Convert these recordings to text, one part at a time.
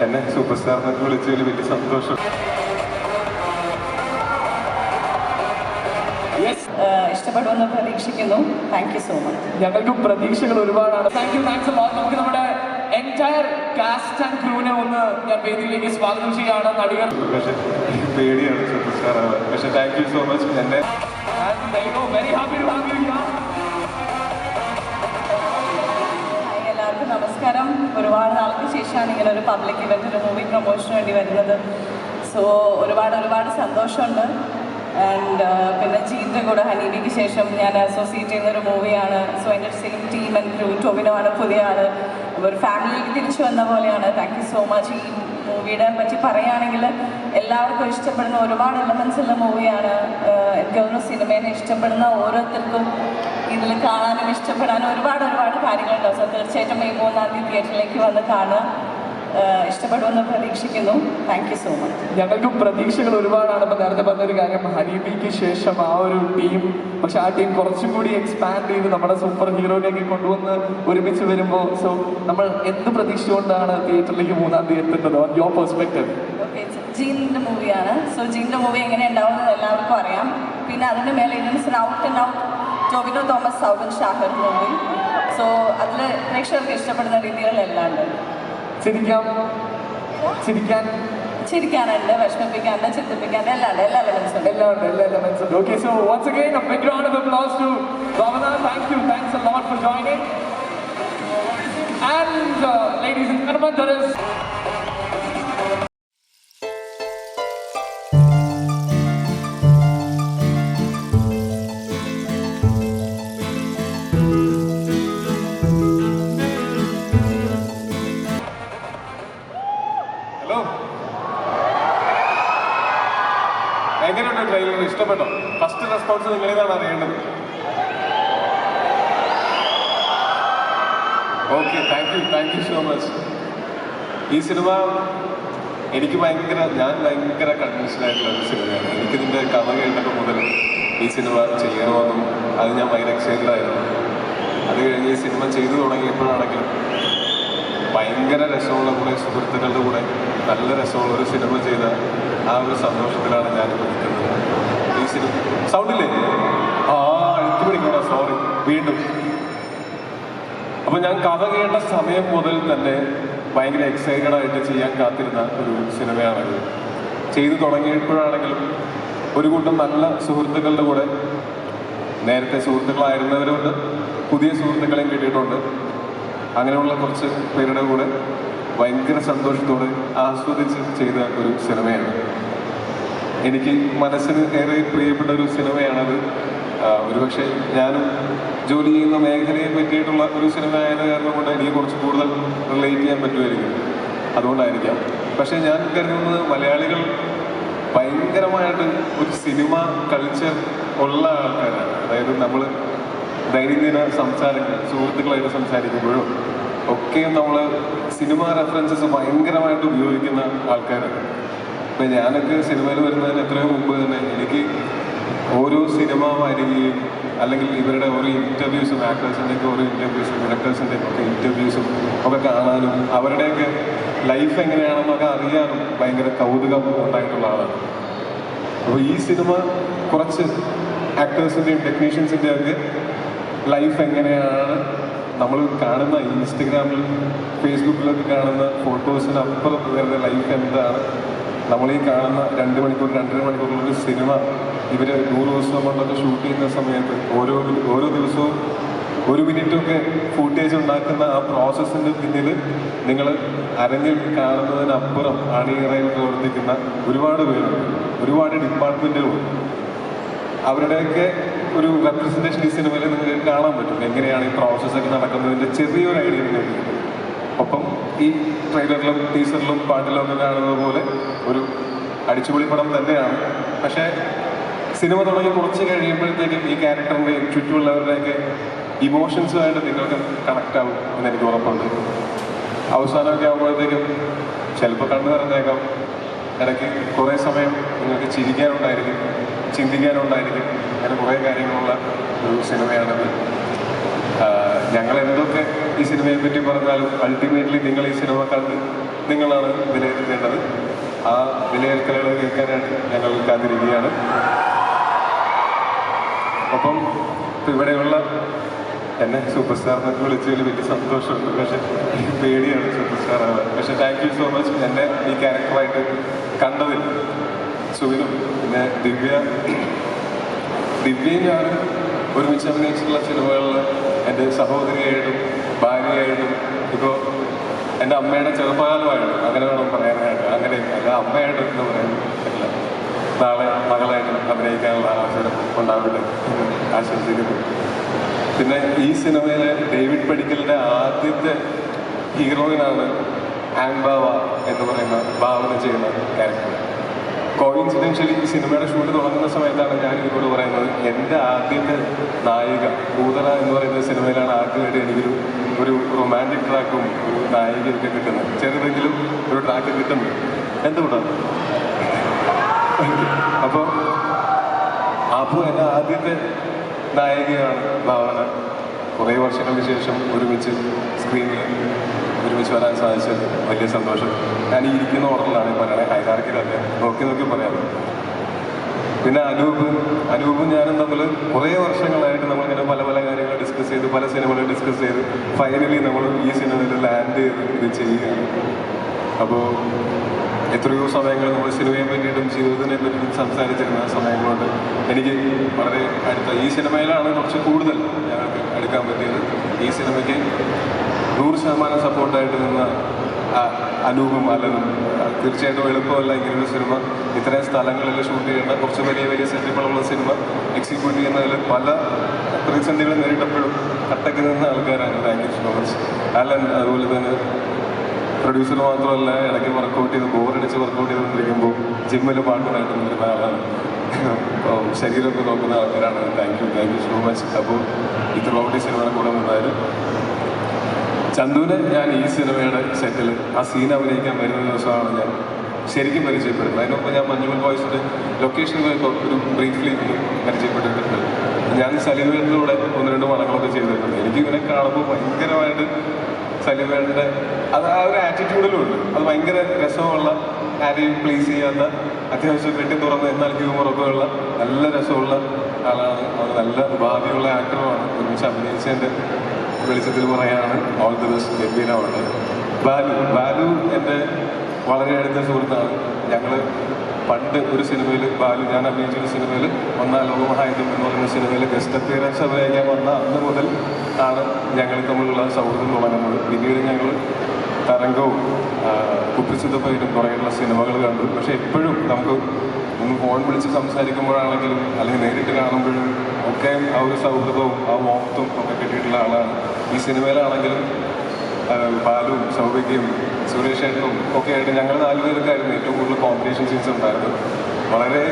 എന്നെ super star എന്നൊക്കെ വിളിച്ചതിൽ വലിയ സന്തോഷം. ഇഷ്ടപ്പെടുമെന്ന് പ്രതീക്ഷിക്കുന്നു. Thank you so much. ഞങ്ങൾക്ക് പ്രതീക്ഷകൾ ഒരുപാടാണ്. താങ്ക്സ് നമുക്ക് നമ്മുടെ എൻറ്റയർ കാസ്റ്റ് ആൻഡ് ക്രൂവിനെ ഒന്ന് ഞാൻ വേദിയിലേക്ക് സ്വാഗതം ചെയ്യാണ്. നടികൾ പക്ഷെ പേടിയാണ് സൂപ്പർ സ്റ്റാർ ആവാൻ. പക്ഷെ താങ്ക് യു സോ മച്ച്. എന്നെ very happy to have you here. എല്ലാവർക്കും നമസ്കാരം. ഒരുപാട് നാൾക്ക് ശേഷമാണ് ഇങ്ങനെ ഒരു പബ്ലിക് ഇവൻറ്റിൽ മൂവി പ്രൊമോഷന് വേണ്ടി വരുന്നത്. സോ ഒരുപാട് സന്തോഷമുണ്ട്. ആൻഡ് പിന്നെ ജീൻ്റെ കൂടെ ഹനീബിക്ക് ശേഷം ഞാൻ അസോസിയേറ്റ് ചെയ്യുന്നൊരു മൂവിയാണ്. സോ എൻ്റെ സെയിം ടീം ആൻഡ് ക്രൂ. ടോവിനോയാണ് പുതിയ ആൾ. ഒരു ഫാമിലിയിലേക്ക് തിരിച്ചു വന്ന പോലെയാണ്. Thank you so much. ഈ മൂവിയുടെ പറ്റി പറയുകയാണെങ്കിൽ എല്ലാവർക്കും ഇഷ്ടപ്പെടുന്ന ഒരുപാട് എലമെൻസ് ഉള്ള മൂവിയാണ്. എനിക്ക് തോന്നുന്നു സിനിമേനെ ഇഷ്ടപ്പെടുന്ന ഓരോരുത്തർക്കും ഇതിൽ കാണാനും ഇഷ്ടപ്പെടാനും ഒരുപാട് കാര്യങ്ങളുണ്ടാവും. സോ തീർച്ചയായിട്ടും മെയ് 3-ാം തീയതി തിയേറ്ററിലേക്ക് വന്ന് കാണുക. ഇഷ്ടപ്പെടുമെന്ന് പ്രതീക്ഷിക്കുന്നു. Thank you so much. ഞങ്ങൾക്ക് പ്രതീക്ഷകൾ ഒരുപാടാണ്. ഇപ്പം നേരത്തെ പറഞ്ഞൊരു കാര്യം, ഹനീബിക്ക് ശേഷം ആ ഒരു ടീം, പക്ഷെ ആ ടീം കുറച്ചും കൂടി എക്സ്പാൻഡ് ചെയ്ത് നമ്മുടെ സൂപ്പർ ഹീറോയിലേക്ക് കൊണ്ടുവന്ന് ഒരുമിച്ച് വരുമ്പോൾ സോ നമ്മൾ എന്ത് പ്രതീക്ഷിച്ചുകൊണ്ടാണ് തിയേറ്ററിലേക്ക് 3-ാം തീയതി എത്തുന്നത്? On your perspective. ഓക്കെ, ജീൻ്റെ മൂവിയാണ്. സോ ജീൻ്റെ മൂവി എങ്ങനെ ഉണ്ടാവുന്നത് എല്ലാവർക്കും അറിയാം. പിന്നെ അതിൻ്റെ മേലെ ഇതിന് out and out Tovino Thomas, Soubin Shahir movie. So അതിൽ പ്രേക്ഷകർക്ക് ഇഷ്ടപ്പെടുന്ന രീതികളിലെല്ലാം ഉണ്ട്. ചിരിക്കാനുണ്ട്, വിഷമിപ്പിക്കാനുണ്ട്, ചിന്തിപ്പിക്കാനുണ്ട്, എല്ലാ elements ഉണ്ട്. Okay, so once again a big round of applause to Ravana. Thanks a lot for joining. And ladies and gentlemen, there is എങ്ങനെയുണ്ട് ട്രെയിലർ? ഇഷ്ടപ്പെട്ടോ? ഫസ്റ്റ് റെസ്പോൺസ് നിങ്ങളേതാണ് അറിയേണ്ടത്. Okay, thank you so much. ഈ cinema എനിക്ക് ഞാൻ ഭയങ്കര convinced ആയിട്ടുള്ള ഒരു സിനിമയാണ്. എനിക്കിതിൻ്റെ കഥ കേട്ടപ്പോൾ മുതൽ ഈ സിനിമ ചെയ്യണമെന്നും അത് ഞാൻ ഭയങ്കര എക്സൈറ്റഡ് ആയിരുന്നു. അത് കഴിഞ്ഞ് ഈ സിനിമ ചെയ്തു തുടങ്ങിയപ്പോഴാണെങ്കിലും ഭയങ്കര രസമുള്ള കൂടെ സുഹൃത്തുക്കളുടെ കൂടെ നല്ല രസമുള്ള ഒരു സിനിമ ചെയ്ത ആ ഒരു സന്തോഷത്തിലാണ് ഞാനിപ്പോൾ നിൽക്കുന്നത്. ഈ സിനിമ സൗണ്ടില്ലേ? അഴുത്തി പിടിക്കണം, സോറി വീണ്ടും. അപ്പോൾ ഞാൻ കഥ കേട്ട സമയം മുതൽ തന്നെ ഭയങ്കര എക്സൈറ്റഡ് ആയിട്ട് ചെയ്യാൻ കാത്തിരുന്ന ഒരു സിനിമയാണത്. ചെയ്തു തുടങ്ങിയപ്പോഴാണെങ്കിലും ഒരു കൂട്ടം നല്ല സുഹൃത്തുക്കളുടെ കൂടെ, നേരത്തെ സുഹൃത്തുക്കളായിരുന്നവരുണ്ട്, പുതിയ സുഹൃത്തുക്കളെയും കിട്ടിയിട്ടുണ്ട്. അങ്ങനെയുള്ള കുറച്ച് പേരുടെ കൂടെ ഭയങ്കര സന്തോഷത്തോടെ ആസ്വദിച്ച് ചെയ്ത ഒരു സിനിമയാണ്. എനിക്ക് മനസ്സിന് ഏറെ പ്രിയപ്പെട്ട ഒരു സിനിമയാണത്. ഒരുപക്ഷെ ഞാനും ജോലി ചെയ്യുന്ന മേഖലയെ പറ്റിയിട്ടുള്ള ഒരു സിനിമ ആയത് കാരണം കൊണ്ട് എനിക്ക് കുറച്ച് കൂടുതൽ റിലേറ്റ് ചെയ്യാൻ പറ്റുമായിരിക്കും, അതുകൊണ്ടായിരിക്കാം. പക്ഷേ ഞാൻ കരുതുന്നത് മലയാളികൾ ഭയങ്കരമായിട്ട് ഒരു സിനിമ കൾച്ചർ ഉള്ള ആൾക്കാരാണ്. അതായത് നമ്മൾ ദൈനംദിന സംസാരങ്ങൾ, സുഹൃത്തുക്കളായിട്ട് സംസാരിക്കുമ്പോഴും ഒക്കെയും നമ്മൾ സിനിമ റെഫറൻസസ് ഭയങ്കരമായിട്ട് ഉപയോഗിക്കുന്ന ആൾക്കാരാണ്. ഇപ്പം ഞാനൊക്കെ സിനിമയിൽ വരുന്നതിന് എത്രയോ മുമ്പ് തന്നെ എനിക്ക് ഓരോ സിനിമ വരികയും അല്ലെങ്കിൽ ഇവരുടെ ഓരോ ഇൻ്റർവ്യൂസും, ആക്ടേഴ്സിൻ്റെയൊക്കെ ഓരോ ഇൻ്റർവ്യൂസും, ഡയറക്ടേഴ്സിൻ്റെയൊക്കെ ഒക്കെ ഇൻ്റർവ്യൂസും ഒക്കെ കാണാനും അവരുടെയൊക്കെ ലൈഫ് എങ്ങനെയാണെന്നൊക്കെ അറിയാനും ഭയങ്കര കൗതുകം ഉണ്ടായിട്ടുള്ള ആളാണ്. അപ്പോൾ ഈ സിനിമ കുറച്ച് ആക്ടേഴ്സിൻ്റെയും ടെക്നീഷ്യൻസിൻ്റെയും ഒക്കെ ലൈഫ് എങ്ങനെയാണ് നമ്മൾ കാണുന്ന ഇൻസ്റ്റഗ്രാമിൽ ഫേസ്ബുക്കിലൊക്കെ കാണുന്ന ഫോട്ടോസിനപ്പുറം ഇവരുടെ ലൈഫ് എന്താണ്, നമ്മളീ കാണുന്ന 2 മണിക്കൂർ 2.5 മണിക്കൂറിലൊരു സിനിമ ഇവർ 100 ദിവസം കൊണ്ടൊക്കെ ഷൂട്ട് ചെയ്യുന്ന സമയത്ത് ഓരോ ദിവസവും 1 മിനിറ്റൊക്കെ ഫൂട്ടേജ് ഉണ്ടാക്കുന്ന ആ പ്രോസസ്സിൻ്റെ പിന്നിൽ നിങ്ങൾ അരങ്ങിൽ കാണുന്നതിനപ്പുറം അണിയറയിൽ പ്രവർത്തിക്കുന്ന ഒരുപാട് പേരുണ്ട്, ഒരുപാട് ഡിപ്പാർട്ട്മെൻറ്റുകളുണ്ട്. അവരുടെയൊക്കെ ഒരു റെപ്രസെൻറ്റേഷൻ ഈ സിനിമയിൽ നിങ്ങൾക്ക് കാണാൻ പറ്റും. എങ്ങനെയാണ് ഈ പ്രോസസ്സൊക്കെ നടക്കുന്നതിൻ്റെ ചെറിയൊരു ഐഡിയ നിങ്ങൾക്ക് കിട്ടും. ഒപ്പം ഈ ട്രെയിലറിലും ടീസറിലും പാട്ടിലും ഒക്കെ കാണുന്നത് പോലെ ഒരു അടിച്ചുപൊളി പടം തന്നെയാണ്. പക്ഷേ സിനിമ തുടങ്ങി കുറച്ച് കഴിയുമ്പോഴത്തേക്കും ഈ ക്യാരക്ടറിൻ്റെയും ചുറ്റുമുള്ളവരുടെയൊക്കെ ഇമോഷൻസുമായിട്ട് നിങ്ങൾക്ക് കണക്റ്റ് ആവും എന്നെനിക്ക് ഉറപ്പുണ്ട്. അവസാനമൊക്കെ ആകുമ്പോഴത്തേക്കും ചിലപ്പോൾ കണ്ടു നിറഞ്ഞേക്കാം, ഇടയ്ക്ക് കുറേ സമയം നിങ്ങൾക്ക് ചിരിക്കാനുണ്ടായിരിക്കും, ചിന്തിക്കാനുണ്ടായിരിക്കും. അങ്ങനെ കുറേ കാര്യങ്ങളുള്ള ഒരു സിനിമയാണത്. ഞങ്ങൾ എന്തൊക്കെ ഈ സിനിമയെ പറ്റി പറഞ്ഞാലും അൾട്ടിമേറ്റ്ലി നിങ്ങൾ ഈ സിനിമ കണ്ട് നിങ്ങളാണ് വിലയിരുത്തേണ്ടത്. ആ വിലയിരുത്തലുകൾ കേൾക്കാനായിട്ട് ഞങ്ങൾ കാത്തിരിക്കുകയാണ്. ഒപ്പം ഇവിടെയുള്ള എന്നെ സൂപ്പർ സ്റ്റാർ എന്നൊക്കെ വിളിച്ചതിൽ വലിയ സന്തോഷമുണ്ട്. പക്ഷെ പേടിയാണ് സൂപ്പർ സ്റ്റാർ ആവാൻ. പക്ഷെ താങ്ക് യു സോ മച്ച് എന്നെ ഈ ക്യാരക്ടറായിട്ട് കണ്ടതിൽ. സുവിനും പിന്നെ ദിവ്യയും ഞാനും ഒരുമിച്ച് അഭിനയിച്ചിട്ടുള്ള സിനിമകളിൽ എൻ്റെ സഹോദരിയായിട്ടും ഭാര്യയായിട്ടും ഇപ്പോൾ എൻ്റെ അമ്മയുടെ ചെറുപ്പകാലമായിട്ടും അങ്ങനെ വേണം പറയാനായിട്ട്. അങ്ങനെ അല്ല അമ്മയായിട്ട് എന്ന് പറയാൻ പറ്റില്ല. നാളെ മകളായിട്ടും അഭിനയിക്കാനുള്ള അവസരം ഉണ്ടാവട്ടെ എന്ന് ആശംസിക്കുന്നു. പിന്നെ ഈ സിനിമയിലെ ഡേവിഡ് പടിക്കലിൻ്റെ ആദ്യത്തെ ഹീറോയിനാണ് ആൻബാവ എന്ന് പറയുന്ന ഭാവന ചെയ്യുന്ന ക്യാരക്ടർ. കോയിൻസിഡൻഷ്യലി ഈ സിനിമയുടെ ഷൂട്ട് തുടങ്ങുന്ന സമയത്താണ് ഞാൻ ഇവരോട് പറയുന്നത് എൻ്റെ ആദ്യത്തെ നായിക പൂതന എന്ന് പറയുന്ന സിനിമയിലാണ് ആദ്യമായിട്ട് എനിക്കൊരു റൊമാൻറ്റിക് ട്രാക്കും ഒരു നായികയൊക്കെ കിട്ടുന്നത്. ചെറുതെങ്കിലും ഒരു ട്രാക്ക് കിട്ടുന്നത് എന്തുകൊണ്ടാണ്. അപ്പോൾ എൻ്റെ ആദ്യത്തെ നായികയാണ് ഭാവന. കുറേ വർഷങ്ങൾക്ക് ശേഷം ഒരുമിച്ച് സ്ക്രീനിൽ ഒരുമിച്ച് വരാൻ സാധിച്ചത് വലിയ സന്തോഷം. ഞാൻ ഈ ഇരിക്കുന്ന ഓർഡറിലാണ് പറയണേ, ഹൈറാർക്കിലല്ല, നോക്കി പറയാം. പിന്നെ അനൂപും ഞാനും തമ്മിൽ കുറേ വർഷങ്ങളായിട്ട് നമ്മളിങ്ങനെ പല പല കാര്യങ്ങൾ ഡിസ്കസ് ചെയ്ത് പല സിനിമകൾ ഡിസ്കസ് ചെയ്ത് ഫൈനലി നമ്മൾ ഈ സിനിമയിൽ ലാൻഡ് ചെയ്ത് ഇത് ചെയ്യുകയാണ്. അപ്പോൾ എത്രയോ സമയങ്ങൾ നമ്മൾ സിനിമയെ പറ്റിയിട്ടും ജീവിതത്തിനെ പറ്റിയിട്ടും സംസാരിച്ചിരുന്ന സമയങ്ങളുണ്ട്. എനിക്ക് വളരെ അടുത്ത ഈ സിനിമയിലാണ് കുറച്ച് കൂടുതൽ ഞങ്ങൾക്ക് എടുക്കാൻ പറ്റിയത്. ഈ സിനിമയ്ക്ക് 100% സപ്പോർട്ടായിട്ട് നിന്ന അനൂപും അലനും. തീർച്ചയായിട്ടും എളുപ്പമല്ല ഇങ്ങനൊരു സിനിമ ഇത്രയും സ്ഥലങ്ങളിൽ ഷൂട്ട് ചെയ്യേണ്ട കുറച്ച് വലിയ വലിയ സെറ്റുകളുള്ള സിനിമ എക്സിക്യൂട്ട് ചെയ്യുന്നതിൽ പല പ്രതിസന്ധികൾ നേരിട്ടപ്പോഴും കട്ടയ്ക്ക് നിന്ന ആൾക്കാരാണ്. Thank you so much Alan. അതുപോലെ തന്നെ പ്രൊഡ്യൂസർ മാത്രമല്ല, ഇടയ്ക്ക് വർക്കൗട്ട് ചെയ്ത് ബോറടിച്ച് വർക്കൗട്ട് ചെയ്തുകൊണ്ടിരിക്കുമ്പോൾ ജിമ്മിൽ പാട്ടുമായിട്ട് നിൽക്കുന്ന ആളാണ്. ശരീരമൊക്കെ നോക്കുന്ന ആൾക്കാരാണ്. Thank you so much. അപ്പോൾ ഇത്രയും ഈ സിനിമയുടെ കൂടെ നിന്നാലും ചന്തുവിനെ ഞാൻ ഈ സിനിമയുടെ സെറ്റിൽ ആ സീൻ അഭിനയിക്കാൻ വരുന്ന ദിവസമാണ് ഞാൻ ശരിക്കും പരിചയപ്പെടുന്നത്. അതിനൊപ്പം ഞാൻ മഞ്ജുമൽ ബോയ്സിൻ്റെ ലൊക്കേഷനിൽ ഒരു ബ്രീഫ്ലി പരിചയപ്പെട്ടിട്ടുണ്ട്. ഞാൻ സലിവേലിലൂടെ 1-2 പടങ്ങളൊക്കെ ചെയ്തിട്ടുണ്ട്. എനിക്കിങ്ങനെ കാണുമ്പോൾ ഭയങ്കരമായിട്ട് സലിവേലിൻ്റെ അത് ആ ഒരു ആറ്റിറ്റ്യൂഡിലും ഉണ്ട്. അത് ഭയങ്കര രസമുള്ള, ആരെയും പ്ലീസ് ചെയ്യാത്ത, അത്യാവശ്യം വെട്ടി തുറന്ന് എന്നാൽ ഹ്യൂമറൊക്കെ ഉള്ള നല്ല രസമുള്ള ആളാണ്. അത് നല്ല ഭാവിയുള്ള ആക്ടറുമാണ്. ഒരുമിച്ച് അഭിനയിച്ചതിൻ്റെ വെളിച്ചത്തിൽ പറയാണ് ഓൾ ദി ബെസ്റ്റ്. ഗംഭീരമാണ്. ബാലു എൻ്റെ വളരെ അടുത്ത സുഹൃത്താണ്. ഞങ്ങൾ പണ്ട് ഒരു സിനിമയിൽ ഞാൻ അഭിനയിച്ചൊരു സിനിമയിൽ 1-ാം ലോകമഹായുദ്ധം എന്ന് പറയുന്ന സിനിമയിൽ ഗസ്റ്റ് അപ്പിയറൻസ് അഭിനയിക്കാൻ വന്ന അന്ന് മുതൽ ആണ് ഞങ്ങൾ തമ്മിലുള്ള സൗഹൃദം തുടങ്ങുന്നത്. പിന്നീട് ഞങ്ങൾ തരംഗവും കുപ്പിച്ചിത്തപ്പയിലും കുറേയുള്ള സിനിമകൾ കണ്ടു. പക്ഷെ എപ്പോഴും നമുക്ക് ഒന്ന് ഫോൺ വിളിച്ച് സംസാരിക്കുമ്പോഴാണെങ്കിലും അല്ലെങ്കിൽ നേരിട്ട് കാണുമ്പോഴും ഒക്കെ ആ ഒരു സൗഹൃദവും ആ മോഹത്തും ഒക്കെ കിട്ടിയിട്ടുള്ള ആളാണ്. ഈ സിനിമയിലാണെങ്കിലും ബാലുവും സൗഭികയും സുരേഷ് ഏട്ടനും ഒക്കെ ആയിട്ട് ഞങ്ങൾ 4 പേർക്കായിരുന്നു ഏറ്റവും കൂടുതൽ കോമ്പറ്റീഷൻ സീൻസ് ഉണ്ടായിരുന്നു. വളരെ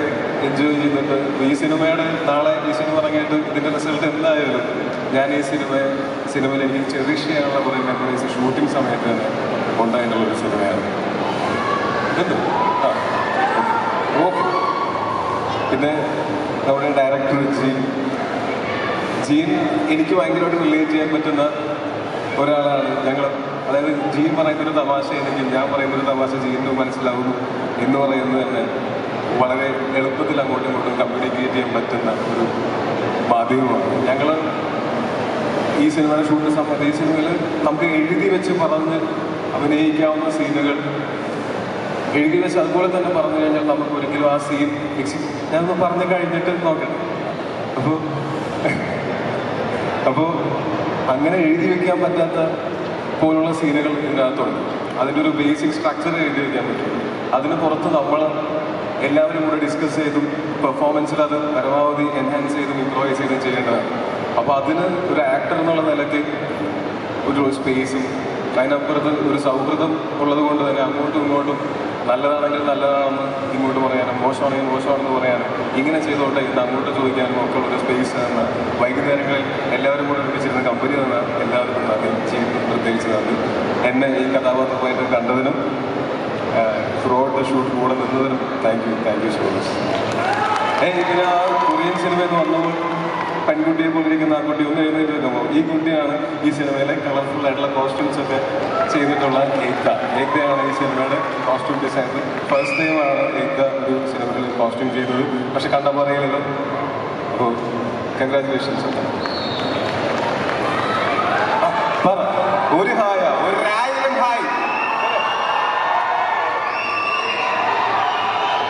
എൻജോയ് ചെയ്തിട്ട് ഈ സിനിമയുടെ നാളെ ഈ സിനിമ ഇറങ്ങിയിട്ട് ഇതിൻ്റെ റിസൾട്ട് എന്തായാലും ഞാൻ ഈ സിനിമയിൽ എനിക്ക് ചെറിഷ് ചെയ്യാനുള്ള കുറേ മെമ്മറീസ് ഷൂട്ടിംഗ് സമയത്ത് തന്നെ ഉണ്ടായിട്ടുള്ളൊരു സിനിമയാണ്. ഓക്കെ. പിന്നെ നമ്മുടെ ഡയറക്ടർ ജീൻ എനിക്ക് ഭയങ്കരമായിട്ട് റിലേറ്റ് ചെയ്യാൻ പറ്റുന്ന ഒരാളാണ്. അതായത് ജീൻ പറയുന്നൊരു തമാശ എനിക്ക് ഞാൻ പറയുന്നൊരു തമാശ ജീനിന് മനസ്സിലാവുന്നു എന്ന് പറയുന്നത് തന്നെ വളരെ എളുപ്പത്തിൽ അങ്ങോട്ടും ഇങ്ങോട്ടും കമ്മ്യൂണിക്കേറ്റ് ചെയ്യാൻ പറ്റുന്ന ഒരു മാധ്യമമാണ്. ഞങ്ങൾ ഈ സിനിമയുടെ ഷൂട്ടിന് സമയത്ത് ഈ സിനിമയിൽ നമുക്ക് എഴുതി വെച്ച് പറഞ്ഞ് അഭിനയിക്കാവുന്ന സീനുകൾ എഴുതി വെച്ച് അതുപോലെ തന്നെ പറഞ്ഞു കഴിഞ്ഞാൽ നമുക്ക് ഒരിക്കലും ആ സീൻ ഞാനൊന്ന് പറഞ്ഞു കഴിഞ്ഞിട്ട് നോക്കണം. അപ്പോൾ അങ്ങനെ എഴുതി വെക്കാൻ പറ്റാത്ത പോലുള്ള സീനുകൾ ഇതിനകത്തുണ്ട്. അതിൻ്റെ ഒരു ബേസിക് സ്ട്രക്ചർ എഴുതി വയ്ക്കാൻ പറ്റും. അതിന് പുറത്ത് നമ്മൾ എല്ലാവരും കൂടെ ഡിസ്കസ് ചെയ്തും പെർഫോമൻസിൽ അത് പരമാവധി എൻഹാൻസ് ചെയ്തും ഇംപ്രൂവൈസ് ചെയ്തും ചെയ്യേണ്ടതാണ്. അപ്പോൾ അതിന് ഒരു ആക്ടർ എന്നുള്ള നിലയ്ക്ക് ഒരു സ്പേസും അതിനപ്പുറത്ത് ഒരു സൗഹൃദം ഉള്ളത് കൊണ്ട് തന്നെ അങ്ങോട്ടും ഇങ്ങോട്ടും നല്ലതാണെങ്കിൽ നല്ലതാണെന്ന് ഇങ്ങോട്ട് പറയാനും മോശമാണെങ്കിൽ മോശമാണെന്ന് പറയാനും ഇങ്ങനെ ചെയ്തോട്ടെ ഇന്ന് അങ്ങോട്ട് ചോദിക്കാനും ഒക്കെ ഉള്ളൊരു സ്പേസ് എന്ന വൈകുന്നേരങ്ങളിൽ എല്ലാവരും കൂടെ ഒരുമിച്ചിരുന്ന കമ്പനി തന്ന എല്ലാവർക്കും നന്ദി. പ്രത്യേകിച്ച് നന്ദി. എന്നെ ഈ കഥാപാത്രമായിട്ട് കണ്ടതിനും ത്രൂ ഔട്ട് ദ ഷൂട്ട് കൂടെ നിന്നതിനും താങ്ക് യു സോ മച്ച്. പിന്നെ ആ കൊറിയൻ സിനിമ എന്ന് വന്നപ്പോൾ പെൺകുട്ടിയെ പോലെ ഇരിക്കുന്ന ആ കുട്ടി ഒന്ന് എഴുന്നേറ്റ് നിൽക്കുമ്പോൾ ഈ കുട്ടിയാണ് ഈ സിനിമയിലെ കളർഫുൾ ആയിട്ടുള്ള കോസ്റ്റ്യൂംസ് ഒക്കെ ചെയ്തിട്ടുള്ള ഏകതയാണ് ഈ സിനിമയുടെ കോസ്റ്റ്യൂം ഡിസൈനർ. ഫസ്റ്റ് ടൈമാണ് ഏകത ഒരു സിനിമയിൽ കോസ്റ്റ്യൂം ചെയ്തത്. പക്ഷെ കണ്ടപ്പോൾ അറിയില്ലല്ലോ. അപ്പോൾ കൺഗ്രാറ്റുലേഷൻസ്. പറ ഒരു ഹായ ഒരു ആയിരം ഹായ്.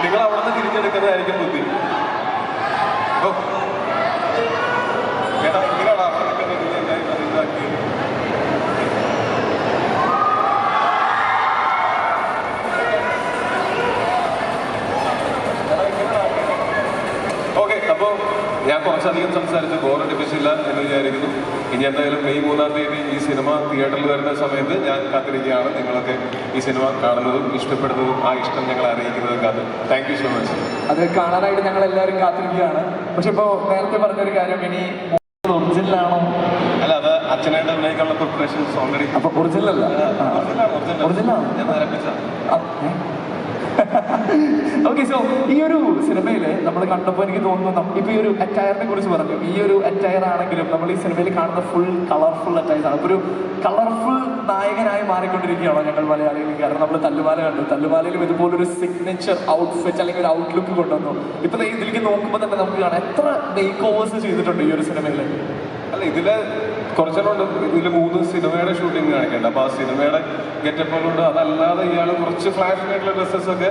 നിങ്ങൾ അവിടെ നിന്ന് തിരിച്ചെടുക്കുന്നതായിരിക്കും ബുദ്ധി. ചേട്ടാ ഇങ്ങനെയാണ് അവിടെ നിൽക്കുന്നത്. ഇതാക്കി ഓക്കെ. അപ്പോൾ ഞാൻ കുറച്ചധികം സംസാരിച്ച് ബോറടിപ്പിച്ചില്ല എന്ന് വിചാരിക്കുന്നു. ഇനി എന്തായാലും മെയ് 3-ാം തീയതി ഈ സിനിമ തിയേറ്ററിൽ വരുന്ന സമയത്ത് ഞാൻ കാത്തിരിക്കുകയാണ്. നിങ്ങളൊക്കെ ഈ സിനിമ കാണുന്നതും ഇഷ്ടപ്പെടുന്നതും ആ ഇഷ്ടം ഞങ്ങളെ അറിയിക്കുന്നതും കാത്ത്. Thank you so much. അത് കാണാനായിട്ട് ഞങ്ങൾ എല്ലാവരും കാത്തിരിക്കുകയാണ്. പക്ഷെ ഇപ്പോൾ നേരത്തെ പറഞ്ഞൊരു കാര്യം, ഇനി ഒറിജിനലാണോ? അല്ല, അത് അച്ഛനായിട്ട് അഭിനയിക്കാനുള്ള പ്രിപ്പറേഷൻസ് ഓൾറെഡി. അപ്പൊ ഒറിജിനൽ അല്ല, ഒറിജിനലാണ്. ഞാൻ ആരംഭിച്ച ഓക്കെ. സോ ഈ ഒരു സിനിമയിൽ നമ്മൾ കണ്ടപ്പോൾ എനിക്ക് തോന്നുന്നു, ഇപ്പൊ ഈ ഒരു അറ്റയറിനെ കുറിച്ച് പറഞ്ഞു. ഈ ഒരു അറ്റയർ ആണെങ്കിലും നമ്മൾ ഈ സിനിമയിൽ കാണുന്ന ഫുൾ കളർഫുൾ അറ്റയർസ് ആണ്. ഒരു കളർഫുൾ നായകനായി മാറിക്കൊണ്ടിരിക്കുകയാണോ ഞങ്ങൾ മലയാളികൾ? കാരണം നമ്മൾ തല്ലുമാല കണ്ടു, തല്ലുമാലയിലും ഇതുപോലൊരു സിഗ്നേച്ചർ ഔട്ട്ഫിറ്റ് അല്ലെങ്കിൽ ഒരു ഔട്ട്ലുക്ക് കൊണ്ടുവന്നു. ഇപ്പൊ ഇതിലേക്ക് നോക്കുമ്പോൾ തന്നെ നമുക്ക് കാണാം എത്ര മേക്ക് ഓവേഴ്സ് ചെയ്തിട്ടുണ്ട് ഈ ഒരു സിനിമയിൽ. അല്ല, ഇതില് കുറച്ചെണ്ണമുണ്ട്. ഇതിൽ 3 സിനിമയുടെ ഷൂട്ടിംഗ് കാണിക്കുന്നുണ്ട്. അപ്പോൾ ആ സിനിമയുടെ ഗെറ്റപ്പുകളുണ്ട്. അതല്ലാതെ ഇയാൾ കുറച്ച് ഫ്ലാഷ് ആയിട്ടുള്ള ഡ്രസ്സസ് ഒക്കെ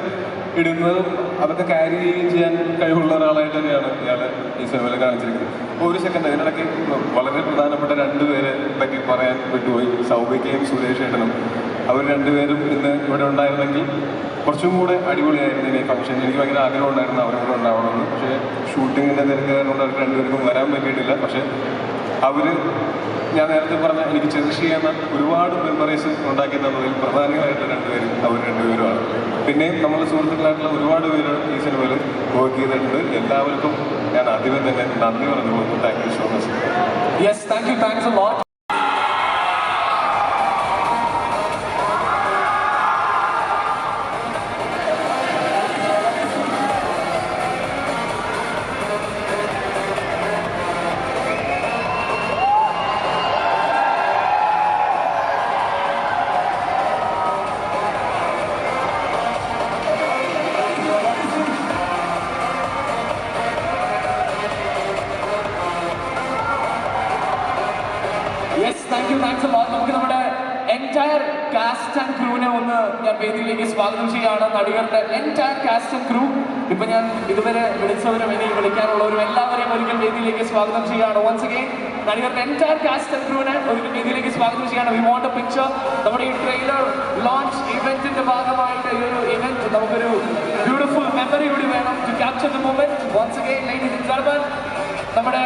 ഇടുന്നതും അതൊക്കെ ക്യാരി ചെയ്യാൻ കഴിവുള്ള ഒരാളായിട്ട് തന്നെയാണ് ഇയാൾ ഈ സിനിമയിൽ കാണിച്ചിരിക്കുന്നത്. അപ്പോൾ ഒരു സെക്കൻഡ്, ഇതിനിടയ്ക്ക് വളരെ പ്രധാനപ്പെട്ട 2 പേരെ പറ്റി പറയാൻ വിട്ടുപോയി. സൗഭികയും സുരേഷ് ഏട്ടനും. അവർ 2 പേരും ഇന്ന് ഇവിടെ ഉണ്ടായിരുന്നെങ്കിൽ കുറച്ചും കൂടെ അടിപൊളിയായിരുന്നു ഈ ഫംഗ്ഷൻ. എനിക്ക് ഭയങ്കര ആഗ്രഹം ഉണ്ടായിരുന്നു അവരും കൂടെ ഉണ്ടാവണമെന്ന്. പക്ഷേ ഷൂട്ടിങ്ങിൻ്റെ തിരക്കുകാരനുകൊണ്ട് അവർക്ക് 2 പേർക്കും വരാൻ പറ്റിയിട്ടില്ല. പക്ഷേ അവർ ഞാൻ നേരത്തെ പറഞ്ഞ എനിക്ക് ചെറിഷ് ചെയ്യുന്ന ഒരുപാട് മെമ്മറീസ് ഉണ്ടാക്കി തന്നതിൽ പ്രധാനികളായിട്ട് 2 പേരും അവർ 2 പേരുമാണ്. പിന്നെയും നമ്മൾ സുഹൃത്തുക്കളായിട്ടുള്ള ഒരുപാട് പേര് ഈ സിനിമയിൽ വർക്ക് ചെയ്തിട്ടുണ്ട്. എല്ലാവർക്കും ഞാൻ ആദ്യമേ തന്നെ നന്ദി പറഞ്ഞു പോകുന്നു. Thank you so much. Yes, thank you. Thanks a lot. Thanks a lot. നമുക്ക് നമ്മുടെ എൻറ്റയർ കാസ്റ്റ് ആൻഡ് ക്രൂവിനെ ഒന്ന് ഞാൻ വേദിയിലേക്ക് സ്വാഗതം ചെയ്യുകയാണ്. നടികരുടെ എൻറ്റയർ കാസ്റ്റ് ആൻഡ് ക്രൂ. ഇപ്പൊ ഞാൻ ഇതുവരെ വിളിച്ചവരും ഇനി വിളിക്കാനുള്ളവരും എല്ലാവരെയും ഒരിക്കൽ വേദിയിലേക്ക് സ്വാഗതം ചെയ്യുകയാണ്. വൺസ് അഗൈൻ നടികരുടെ എൻറ്റയർ കാസ്റ്റ് ആൻഡ് ക്രൂവിനെ ഒരിക്കൽ വേദിയിലേക്ക് സ്വാഗതം ചെയ്യുകയാണ്. We want a picture. നമ്മുടെ ഈ ട്രെയിലർ ലോഞ്ച് ഇവന്റിന്റെ ഭാഗമായിട്ട് ഈ ഒരു ഇവന്റ് നമുക്കൊരു ബ്യൂട്ടിഫുൾ മെമ്മറി കൂടി വേണം to capture the moment. Once again ladies and gentlemen, നമ്മുടെ